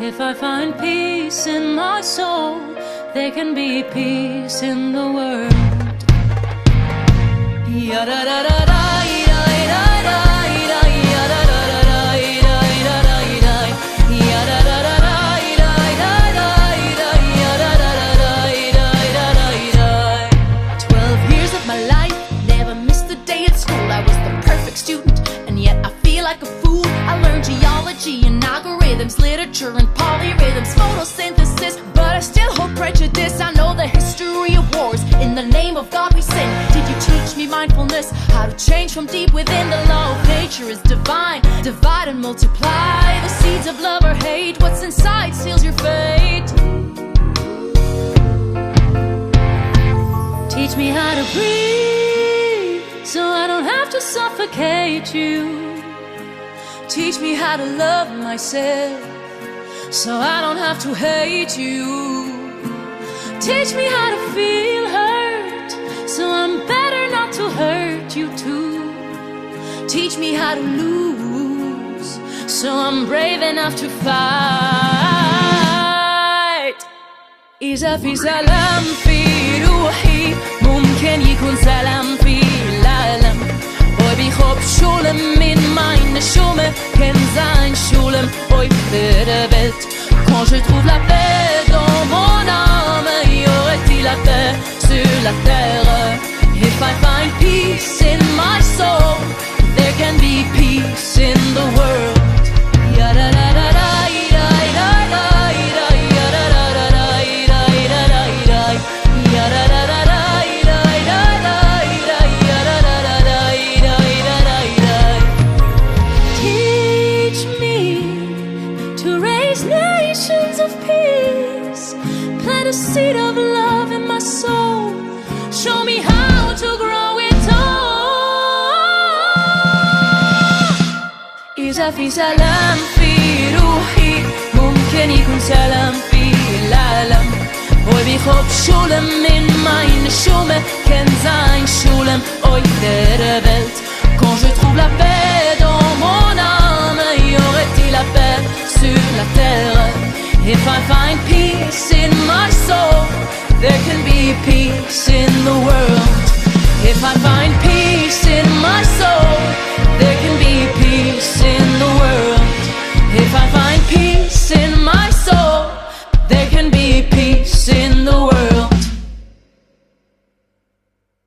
If I find peace in my soul, there can be peace in the world. Geology and algorithms, literature and polyrhythms, photosynthesis, but I still hold prejudice. I know the history of wars. In the name of God we sin. Did you teach me mindfulness? How to change from deep within? The law of nature is divine. Divide and multiply. The seeds of love or hate. What's inside seals your fate. Teach me how to breathe, so I don't have to suffocate you. Teach me how to love myself, so I don't have to hate you. Teach me how to feel hurt, so I'm better not to hurt you too. Teach me how to lose, so I'm brave enough to fight. إذا في سلام في روحي ممكن يكون سلام في العالم. Oi, ich hab Schulem in meine Schumme, kann sein Schulem, oi, für die Welt. Quand je trouve la paix dans mon âme, y aurait-il la paix sur la terre? If I find peace in my soul, there can be peace in the world. The seed of love in my soul. Show me how to grow it all. إذا في سلام في روحي ممكن يكون سلام في العالم. Oi, ich hab Schulem in meine Schumme, kann sein Schulem, oi, der Welt. Quand je trouve la paix dans mon âme, y aurait-il la paix sur la terre? If I find peace in my soul, there can be peace in the world.